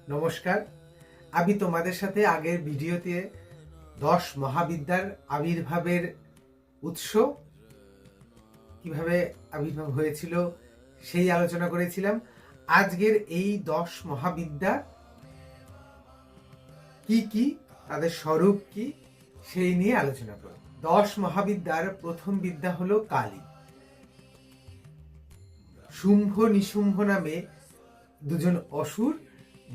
নমস্কার। আমি তোমাদের সাথে আগের ভিডিওতে 10 মহাবিদ্যার আবির্ভাবের উৎস কিভাবে আবির্ভাব হয়েছিল সেই আলোচনা করেছিলাম। আজকের এই 10 মহাবিদ্যা কি কি, তাদের স্বরূপ কি, সেই নিয়ে আলোচনা করব। 10 মহাবিদ্যার প্রথম বিদ্যা হলো কালী। শুম্ভ নিশুম্ভ নামে দুজন অসুর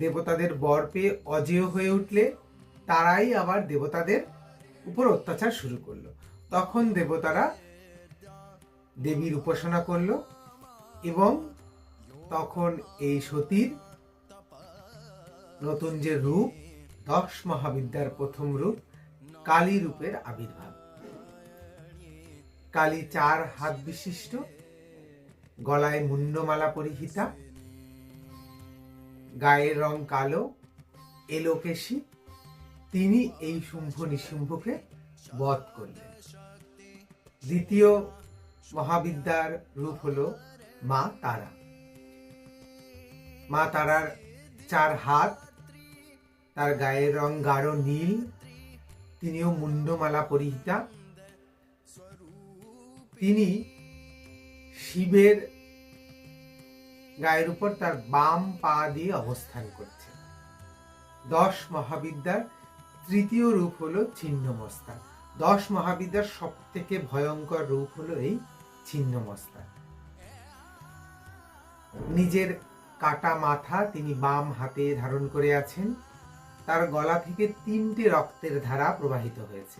দেবতাদের বর পেয়ে অজেয় হয়ে উঠলে তারাই আবার দেবতাদের উপর অত্যাচার শুরু করলো। তখন দেবতারা দেবীর উপাসনা করলো এবং তখন এই সতীর নতুন যে রূপ, 10 মহাবিদ্যার প্রথম রূপ কালী রূপের আবির্ভাব। কালী 4 হাত বিশিষ্ট, গলায় মুন্ডমালা পরিহিতা, গায়ের রং কালো, এলোকেশী। তিনি এই শুম্ভ নিশুম্ভকে বধ করলেন। দ্বিতীয় মহাবিদ্যার রূপ হলো মা তারা। মা তারার 4 হাত, তার গায়ের রং গাঢ় নীল, তিনিও মুন্ডমালা পরিহিতা। তিনি শিবের গায়ের উপর তার বাম পা দিয়ে অবস্থান করছে। 10 মহাবিদ্যার তৃতীয় রূপ হলো ছিন্নমস্তা। 10 মহাবিদ্যার সব থেকে ভয়ঙ্কর রূপ হলো এই ছিন্নমস্তা। নিজের কাটা মাথা তিনি বাম হাতে ধারণ করে আছেন। তার গলা থেকে 3টে রক্তের ধারা প্রবাহিত হয়েছে।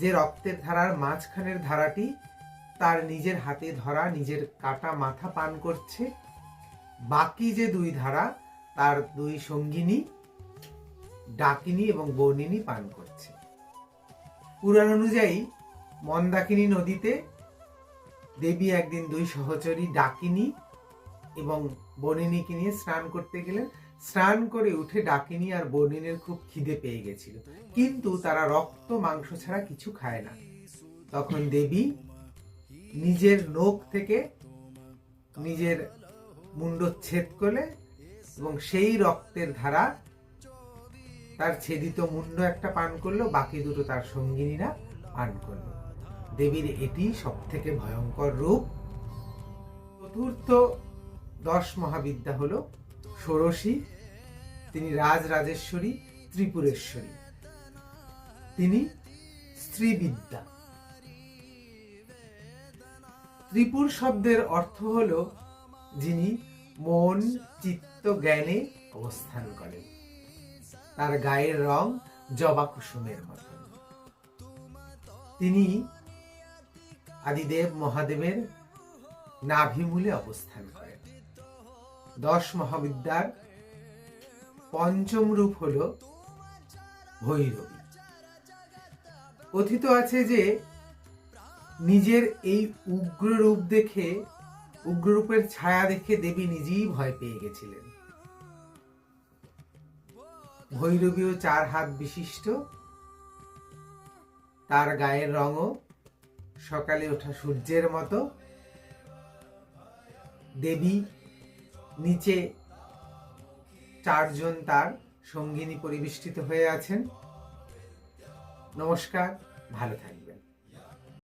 যে রক্তের ধারার মাঝখানের ধারাটি তার নিজের হাতে ধরা নিজের কাটা মাথা পান করছে। বাকি যে 2 ধারা তার 2 সঙ্গিনী ডাকিনী এবং বর্ণিনী পান করছে। পুরাণ অনুযায়ী মন্দাকিনী নদীতে দেবী একদিন 2 সহচরী ডাকিনী এবং বর্ণিনীকে নিয়ে স্নান করতে গেলেন। স্নান করে উঠে ডাকিনী আর বর্ণিনীর খুব খিদে পেয়ে গেছিল, কিন্তু তারা রক্ত মাংস ছাড়া কিছু খায় না। তখন দেবী নিজের নখ থেকে নিজের মুন্ডচ্ছেদ করলে এবং সেই রক্তের ধারা তার ছেদিত মুন্ড একটা পান করলো, বাকি 2টো তার সঙ্গিনীরা পান করলো। দেবীর এটি সব থেকে ভয়ঙ্কর রূপ। চতুর্থ 10 মহাবিদ্যা হলো ষোড়শী। তিনি রাজরাজেশ্বরী, ত্রিপুরেশ্বরী। তিনি স্ত্রীবিদ্যা। ত্রিপুর শব্দের অর্থ হলো যিনি মন চিত্ত জ্ঞানে অবস্থান করেন। তার গায়ের রং জবা কুসুমের মতো। তিনি আদিদেব মহাদেবের নাভিমূলে অবস্থান করেন। 10 মহাবিদ্যার পঞ্চম রূপ হল ভৈরবী। কথিত আছে যে নিজের এই উগ্র রূপ দেখে, উগ্ররূপের ছায়া দেখে দেবী নিজেই ভয় পেয়ে গেছিলেন। ভৈরবীও 4 হাত বিশিষ্ট, তার গায়ের রঙও সকালে ওঠা সূর্যের মতো। দেবী নিচে 4 জন তার সঙ্গিনী পরিবেষ্টিত হয়ে আছেন। নমস্কার, ভালো থাকবেন।